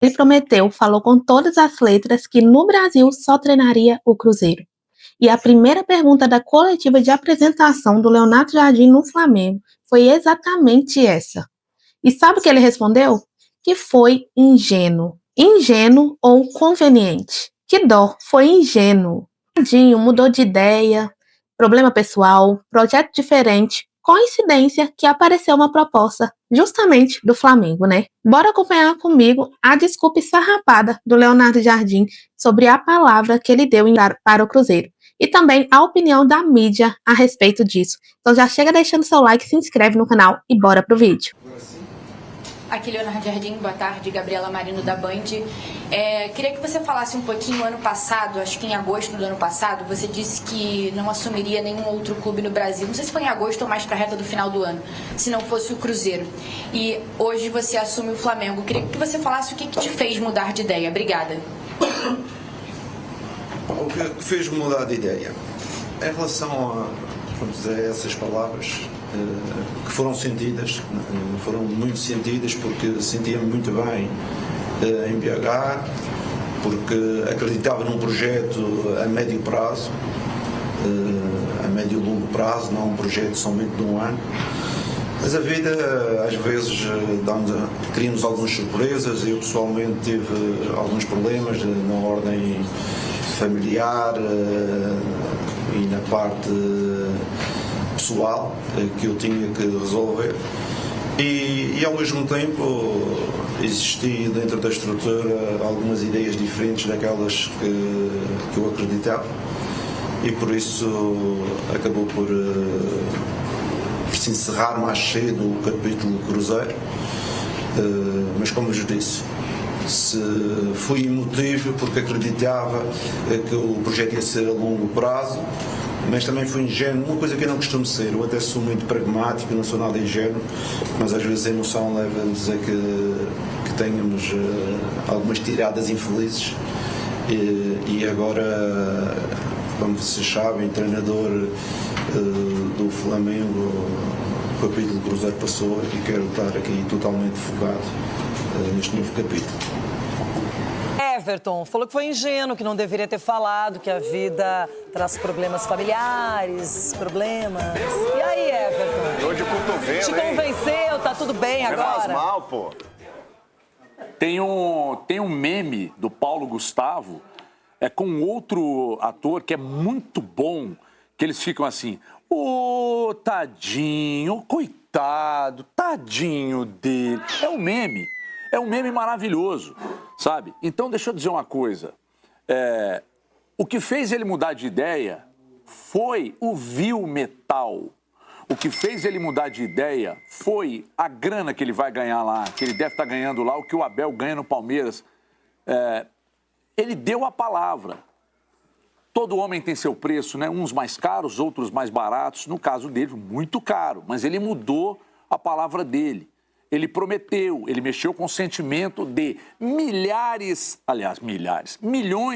Ele prometeu, falou com todas as letras que no Brasil só treinaria o Cruzeiro. E a primeira pergunta da coletiva de apresentação do Leonardo Jardim no Flamengo foi exatamente essa. E sabe o que ele respondeu? Que foi ingênuo. Ingênuo ou conveniente. Que dó, foi ingênuo. Jardim mudou de ideia, problema pessoal, projeto diferente. Coincidência que apareceu uma proposta justamente do Flamengo, né? Bora acompanhar comigo a desculpa esfarrapada do Leonardo Jardim sobre a palavra que ele deu para o Cruzeiro. E também a opinião da mídia a respeito disso. Então já chega deixando seu like, se inscreve no canal e bora pro vídeo. Aqui, Leonardo Jardim, boa tarde, Gabriela Marino da Band. Queria que você falasse um pouquinho, ano passado, acho que em agosto do ano passado, você disse que não assumiria nenhum outro clube no Brasil. Não sei se foi em agosto ou mais para a reta do final do ano, se não fosse o Cruzeiro. E hoje você assume o Flamengo. Queria que você falasse o que te fez mudar de ideia. Obrigada. O que fez mudar de ideia? Em relação a essas palavras que foram sentidas, foram muito sentidas porque sentia-me muito bem em BH, porque acreditava num projeto a médio prazo, a médio e longo prazo, não um projeto somente de um ano. Mas a vida às vezes cria-nos algumas surpresas. Eu pessoalmente tive alguns problemas na ordem familiar e na parte pessoal que eu tinha que resolver e ao mesmo tempo existia dentro da estrutura algumas ideias diferentes daquelas que eu acreditava e por isso acabou por se encerrar mais cedo o capítulo Cruzeiro, mas como vos disse, fui emotivo porque acreditava que o projeto ia ser a longo prazo, mas também fui ingênuo, uma coisa que eu não costumo ser. Eu até sou muito pragmático, não sou nada ingênuo, mas às vezes a emoção leva-nos a que tenhamos algumas tiradas infelizes e agora, como vocês sabem, treinador do Flamengo, o capítulo Cruzeiro passou e quero estar aqui totalmente focado neste novo capítulo. Everton falou que foi ingênuo, que não deveria ter falado, que a vida traz problemas familiares, problemas. E aí, Everton? Dor de cotovelo, te convenceu? Tá tudo bem agora? Faz mal, pô. Tem um meme do Paulo Gustavo com outro ator que é muito bom, que eles ficam assim, ô, tadinho, coitado, tadinho dele. É um meme maravilhoso, sabe? Então, deixa eu dizer uma coisa. O que fez ele mudar de ideia foi o vil metal. O que fez ele mudar de ideia foi a grana que ele vai ganhar lá, que ele deve estar ganhando lá, o que o Abel ganha no Palmeiras. Ele deu a palavra. Todo homem tem seu preço, né? Uns mais caros, outros mais baratos. No caso dele, muito caro. Mas ele mudou a palavra dele. Ele prometeu, ele mexeu com o sentimento de milhões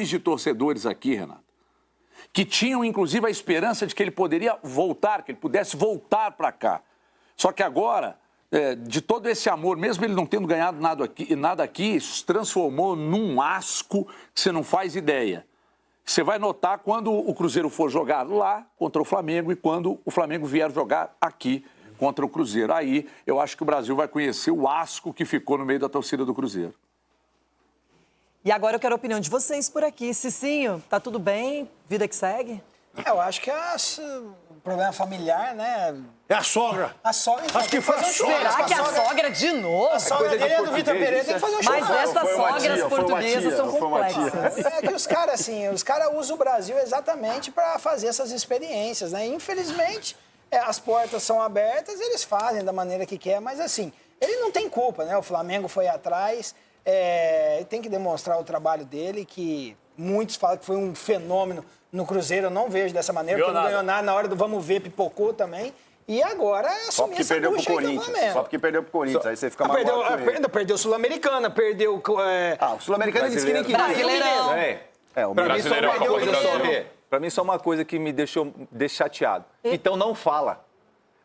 de torcedores aqui, Renato, que tinham inclusive a esperança de que ele poderia voltar, que ele pudesse voltar para cá. Só que agora, de todo esse amor, mesmo ele não tendo ganhado nada aqui, isso se transformou num asco que você não faz ideia. Você vai notar quando o Cruzeiro for jogar lá contra o Flamengo e quando o Flamengo vier jogar aqui contra o Cruzeiro. Aí eu acho que o Brasil vai conhecer o asco que ficou no meio da torcida do Cruzeiro. E agora eu quero a opinião de vocês por aqui. Cicinho, tá tudo bem? Vida que segue? Eu acho que o problema familiar, né? É a sogra. A sogra. Acho que foi a sogra. Será que a sogra de novo? A sogra dele é do Vitor Pereira, tem que fazer um Mas churrasco. essas sogras portuguesas são complexas. É que os caras usam o Brasil exatamente para fazer essas experiências, né? Infelizmente, as portas são abertas, eles fazem da maneira que quer, mas assim, ele não tem culpa, né? O Flamengo foi atrás, tem que demonstrar o trabalho dele, que muitos falam que foi um fenômeno no Cruzeiro, eu não vejo dessa maneira, porque não ganhou nada, na hora do vamos ver, pipocou também. E agora é só porque perdeu pro Corinthians. Só porque perdeu pro Corinthians. Aí você fica magoado. Perdeu o Sul-Americana, perdeu. O Sul-Americana disse que nem queria. Brasileirão. O brasileiro é uma coisa só. Pra mim, só uma coisa que me deixa chateado. Então não fala.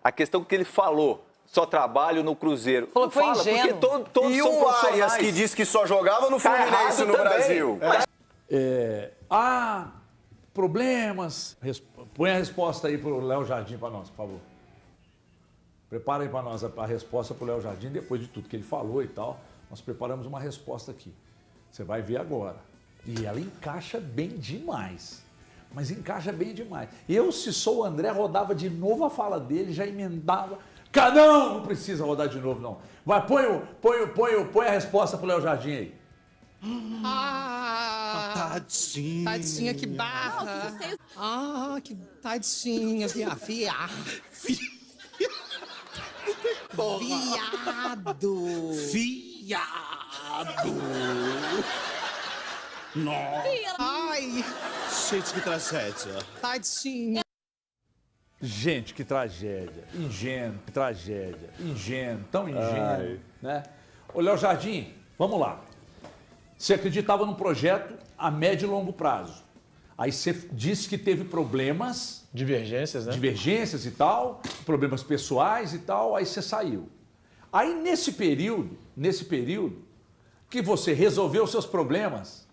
A questão que ele falou só trabalho no Cruzeiro. Falou que foi ingênuo. Porque todos E são o Arias, profissionais. que disse que só jogava no Fluminense no também. Brasil. Há problemas. Põe a resposta aí pro Léo Jardim para nós, por favor. Prepara aí para nós a resposta pro Léo Jardim, depois de tudo que ele falou e tal. Nós preparamos uma resposta aqui. Você vai ver agora. E ela encaixa bem demais. Mas encaixa bem demais. Eu, se sou o André, rodava de novo a fala dele, já emendava. Não precisa rodar de novo, não. Vai, põe a resposta pro Léo Jardim aí. Tadinha. Tadinha, que barra. Que tadinha, viado. Viado. Nossa. Ai. Gente, que tragédia. Tadinha. Gente, que tragédia. Ingênuo, que tragédia. Ingênuo, tão ingênuo, né? Ô, Léo Jardim, vamos lá. Você acreditava num projeto a médio e longo prazo. Aí você disse que teve problemas... Divergências, né? Divergências e tal, problemas pessoais e tal, aí você saiu. Aí nesse período que você resolveu os seus problemas,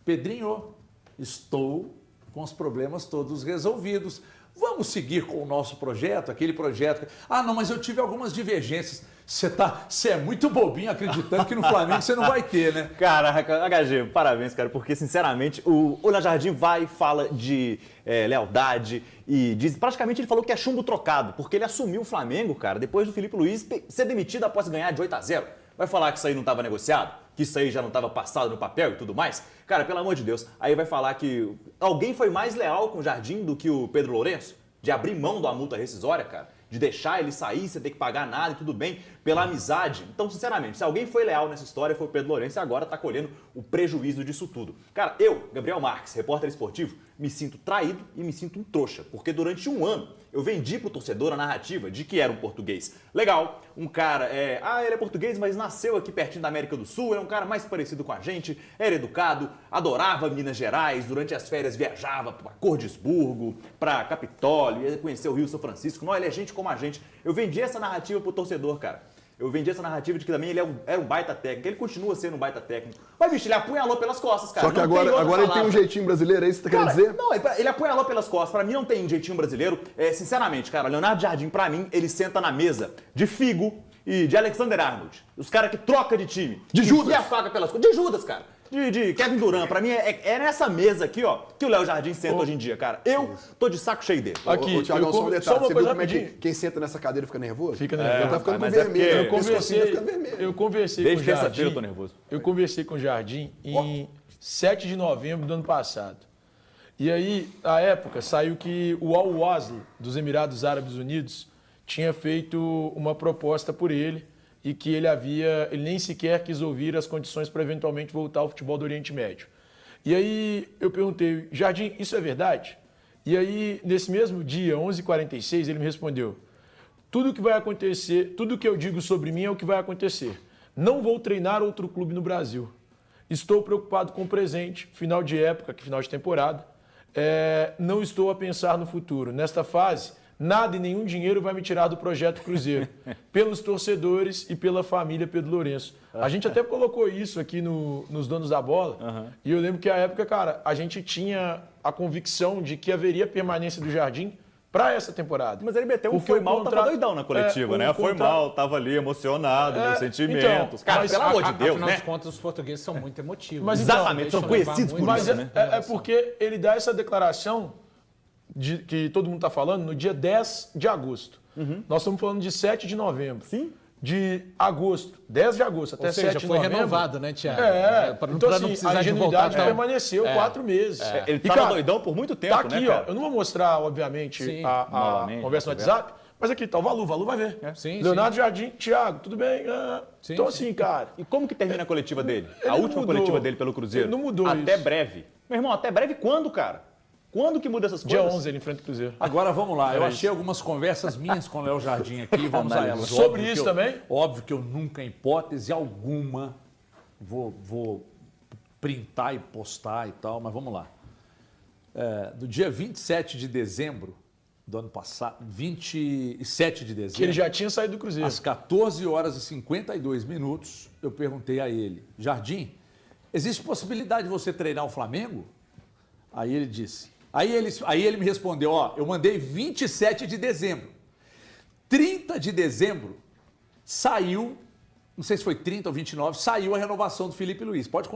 Pedrinho, estou com os problemas todos resolvidos. Vamos seguir com o nosso projeto, aquele projeto. Não, mas eu tive algumas divergências. Você é muito bobinho acreditando que no Flamengo você não vai ter, né? Caraca, HG, parabéns, cara, porque sinceramente o Léo Jardim vai e fala de lealdade e praticamente ele falou que é chumbo trocado, porque ele assumiu o Flamengo, cara, depois do Felipe Luiz ser demitido após ganhar de 8-0. Vai falar que isso aí não estava negociado? Que isso aí já não estava passado no papel e tudo mais? Cara, pelo amor de Deus, aí vai falar que alguém foi mais leal com o Jardim do que o Pedro Lourenço? De abrir mão da multa rescisória, cara? De deixar ele sair sem ter que pagar nada e tudo bem, pela amizade. Então, sinceramente, se alguém foi leal nessa história foi o Pedro Lourenço e agora tá colhendo o prejuízo disso tudo. Cara, eu, Gabriel Marques, repórter esportivo, me sinto traído e me sinto um trouxa, porque durante um ano eu vendi pro torcedor a narrativa de que era um português legal, um cara, ele é português, mas nasceu aqui pertinho da América do Sul, é um cara mais parecido com a gente, era educado, adorava Minas Gerais, durante as férias viajava pra Cordisburgo, pra Capitólio, ia conhecer o Rio São Francisco, não, ele é gente como a gente. Eu vendi essa narrativa pro torcedor, cara. Eu vendi essa narrativa de que também ele era um baita técnico, ele continua sendo um baita técnico. Mas, bicho, ele apunhalou pelas costas, cara. Só que agora ele tem um jeitinho brasileiro, é isso que você tá querendo dizer? Não, ele apunhalou pelas costas. Pra mim não tem um jeitinho brasileiro. Sinceramente, cara, Leonardo Jardim, pra mim, ele senta na mesa de Figo e de Alexander Arnold. Os caras que trocam de time. De Judas. E a faca pelas costas. De Judas, cara. De Kevin Durant. Pra mim, é nessa mesa aqui, ó, que o Léo Jardim senta hoje em dia, cara. Eu tô de saco cheio dele. Aqui, Thiago, só um detalhe. Você viu como é que quem senta nessa cadeira fica nervoso? Fica nervoso. Ele tá ficando com vermelho. Eu conversei com o Jardim. Eu tô nervoso. Eu conversei com o Jardim em 7 de novembro do ano passado. E aí, na época, saiu que o Al Wasl, dos Emirados Árabes Unidos, tinha feito uma proposta por ele e que ele nem sequer quis ouvir as condições para eventualmente voltar ao futebol do Oriente Médio. E aí eu perguntei, Jardim, isso é verdade? E aí, nesse mesmo dia, 11h46, ele me respondeu, tudo que vai acontecer, tudo que eu digo sobre mim é o que vai acontecer. Não vou treinar outro clube no Brasil. Estou preocupado com o presente, final de época, final de temporada. Não estou a pensar no futuro. Nesta fase, nada e nenhum dinheiro vai me tirar do projeto Cruzeiro, pelos torcedores e pela família Pedro Lourenço. A gente até colocou isso aqui nos Donos da Bola, e eu lembro que à época, cara, a gente tinha a convicção de que haveria permanência do Jardim para essa temporada. Mas ele meteu um foi mal, tava doidão na coletiva, né? Foi mal, tava ali emocionado, meus sentimentos. Então, cara, pelo amor de Deus, afinal né? de contas, os portugueses são muito emotivos. Mas, exatamente, são conhecidos por isso, né? É porque ele dá essa declaração que todo mundo está falando no dia 10 de agosto. Nós estamos falando de 7 de novembro. Sim. De agosto, 10 de agosto até 7 de novembro. Foi renovado, né, Thiago? Então assim, a ingenuidade permaneceu 4 meses. Ele estava doidão por muito tempo, tá aqui, né, cara? ó. Eu não vou mostrar, obviamente, a conversa no WhatsApp, mas aqui tá o Valu vai ver. Leonardo Jardim, Thiago, tudo bem? Então assim, cara... E como que termina a coletiva dele? A última coletiva dele pelo Cruzeiro? Ele não mudou até isso. breve. Meu irmão, até breve quando, cara? Quando que muda essas coisas? Dia 11 ele enfrenta o Cruzeiro. Agora vamos lá, eu achei algumas conversas minhas com o Léo Jardim aqui, vamos a elas. Sobre isso também? Óbvio que eu nunca, em hipótese alguma, vou printar e postar e tal, mas vamos lá. Do dia 27 de dezembro do ano passado, 27 de dezembro. Que ele já tinha saído do Cruzeiro. Às 14 horas e 52 minutos, eu perguntei a ele, Jardim, existe possibilidade de você treinar o Flamengo? Aí ele disse. Aí ele me respondeu, ó, eu mandei 27 de dezembro. 30 de dezembro saiu, não sei se foi 30 ou 29, saiu a renovação do Felipe Luiz. Pode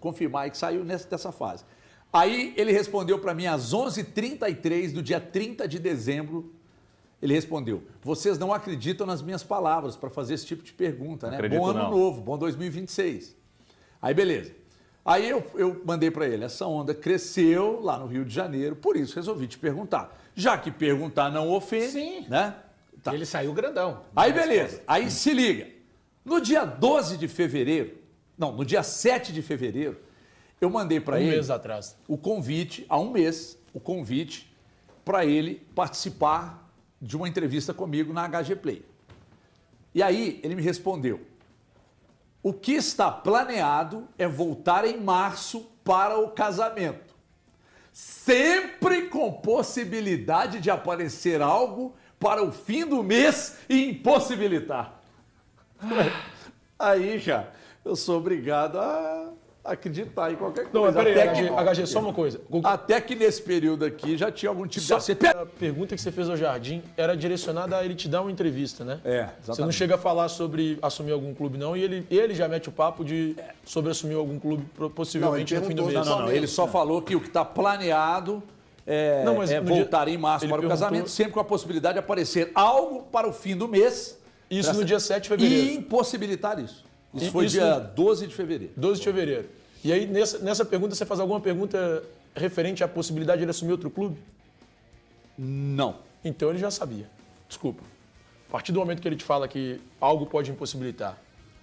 confirmar aí que saiu dessa fase. Aí ele respondeu para mim às 11h33 do dia 30 de dezembro. Ele respondeu, vocês não acreditam nas minhas palavras para fazer esse tipo de pergunta, né? Acredito, bom ano não. novo, bom 2026. Aí beleza. Aí eu mandei para ele, essa onda cresceu lá no Rio de Janeiro, por isso resolvi te perguntar. Já que perguntar não ofende, Sim. né? Tá. Ele saiu grandão. Aí beleza, aí se liga. No dia 12 de fevereiro, não, no dia 7 de fevereiro, eu mandei para ele Um mês atrás. o convite, há um mês, o convite para ele participar de uma entrevista comigo na HG Play. E aí ele me respondeu, o que está planeado é voltar em março para o casamento. Sempre com possibilidade de aparecer algo para o fim do mês e impossibilitar. Aí já, eu sou obrigado a acreditar em qualquer coisa. Não, mas peraí, Até HG, só uma coisa. Até que nesse período aqui já tinha algum tipo de... A pergunta que você fez ao Jardim era direcionada a ele te dar uma entrevista, né? É, exatamente. Você não chega a falar sobre assumir algum clube, não, e ele já mete o papo sobre assumir algum clube, possivelmente no fim do mês. Não, ele só falou que o que está planeado é voltar em março para o casamento, sempre com a possibilidade de aparecer algo para o fim do mês. Isso no dia 7 de fevereiro. E impossibilitar isso. Isso foi dia 12 de fevereiro. 12 de fevereiro. E aí, nessa pergunta, você faz alguma pergunta referente à possibilidade de ele assumir outro clube? Não. Então ele já sabia. Desculpa. A partir do momento que ele te fala que algo pode impossibilitar,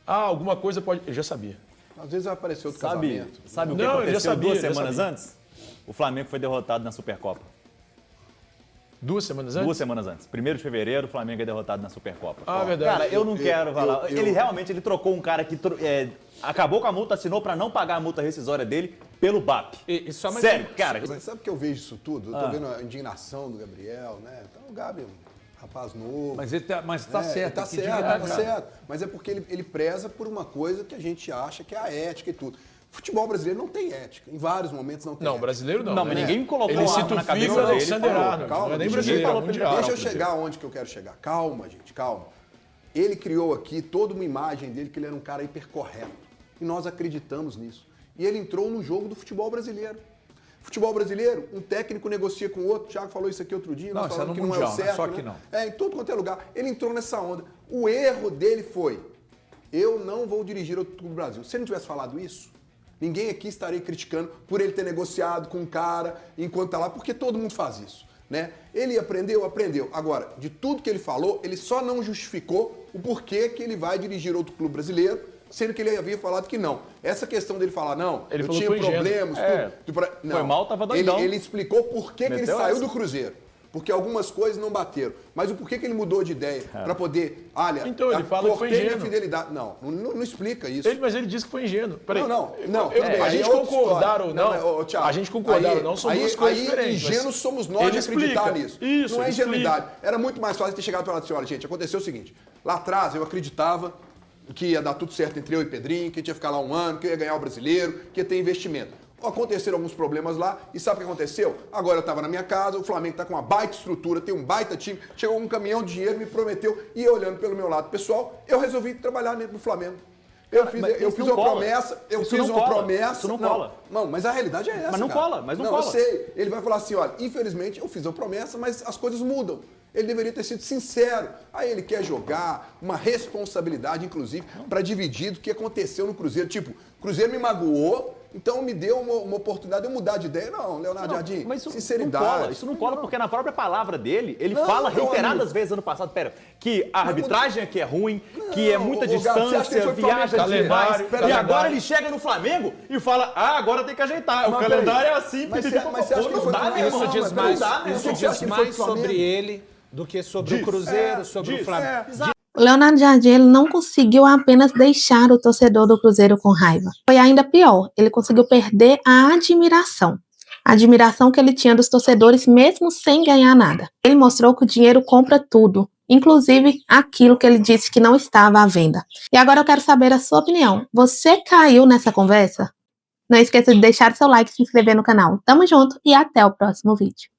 alguma coisa pode... Ele já sabia. Às vezes vai aparecer outro casamento. Sabe o que aconteceu 2 semanas antes? O Flamengo foi derrotado na Supercopa. 2 semanas antes? 2 semanas antes. 1º de fevereiro, o Flamengo é derrotado na Supercopa. Verdade. Cara, eu não quero falar. Ele realmente trocou um cara que acabou com a multa, assinou para não pagar a multa rescisória dele pelo BAP. Sério, cara. Mas sabe que eu vejo isso tudo? Eu tô vendo a indignação do Gabriel, né? Então o Gabi é um rapaz novo. Mas tá certo. Tá certo. Mas é porque ele preza por uma coisa que a gente acha que é a ética e tudo. Futebol brasileiro não tem ética. Em vários momentos não tem ética. Não, brasileiro não. Não, mas ninguém colocou ele arma na cabeça dele. Alexander Arnold. Não é nem brasileiro, é mundial. Deixa eu chegar onde que eu quero chegar. Calma, gente, calma. Ele criou aqui toda uma imagem dele que ele era um cara hipercorreto. E nós acreditamos nisso. E ele entrou no jogo do futebol brasileiro. Futebol brasileiro, um técnico negocia com o outro. O Thiago falou isso aqui outro dia. Não, nós falamos que mundial, não é o certo. só que não. Em tudo quanto é lugar. Ele entrou nessa onda. O erro dele foi, eu não vou dirigir outro clube do Brasil. Se ele não tivesse falado isso, ninguém aqui estaria criticando por ele ter negociado com um cara enquanto tá lá, porque todo mundo faz isso, né? Ele aprendeu. Agora, de tudo que ele falou, ele só não justificou o porquê que ele vai dirigir outro clube brasileiro, sendo que ele havia falado que não. Essa questão dele falar, não, ele eu tinha problemas, não. Foi mal, tava doidão. Ele explicou por que ele saiu do Cruzeiro. Porque algumas coisas não bateram. Mas o porquê que ele mudou de ideia? Para poder, olha, então, ele fala que foi ingênuo. Fidelidade. Não explica isso. Mas ele disse que foi ingênuo. Peraí. Não. A gente concordar ou não, Thiago, a gente concordar ou não, são duas coisas diferentes. Ingênuos somos nós de acreditar nisso. Isso, não é ingenuidade. Era muito mais fácil ter chegado e falar assim, olha, gente, aconteceu o seguinte, lá atrás eu acreditava que ia dar tudo certo entre eu e Pedrinho, que a gente ia ficar lá um ano, que eu ia ganhar o brasileiro, que ia ter investimento. Aconteceram alguns problemas lá, e sabe o que aconteceu? Agora eu estava na minha casa, o Flamengo está com uma baita estrutura, tem um baita time, chegou um caminhão de dinheiro, me prometeu, e olhando pelo meu lado pessoal, eu resolvi trabalhar dentro do Flamengo. Eu fiz uma promessa, Isso não cola. Não, mas a realidade é essa, Mas não cola, mas não cola. Eu sei, ele vai falar assim, olha, infelizmente eu fiz uma promessa, mas as coisas mudam. Ele deveria ter sido sincero. Aí ele quer jogar uma responsabilidade, inclusive, para dividir do que aconteceu no Cruzeiro. Tipo, o Cruzeiro me magoou, então me deu uma oportunidade de eu mudar de ideia. Não, Leonardo Jardim, mas isso sinceridade. Não cola, isso não cola, porque na própria palavra dele, ele fala reiteradas vezes ano passado, que a arbitragem aqui é ruim, que é muita distância, viaja demais. E agora ele chega no Flamengo e fala, agora tem que ajeitar. O calendário é assim, mas você acha que isso diz mais sobre ele do que sobre o Cruzeiro, sobre o Flamengo. O Leonardo Jardim ele não conseguiu apenas deixar o torcedor do Cruzeiro com raiva. Foi ainda pior, ele conseguiu perder a admiração. a admiração que ele tinha dos torcedores mesmo sem ganhar nada. Ele mostrou que o dinheiro compra tudo, inclusive aquilo que ele disse que não estava à venda. E agora eu quero saber a sua opinião. Você caiu nessa conversa? Não esqueça de deixar seu like e se inscrever no canal. Tamo junto e até o próximo vídeo.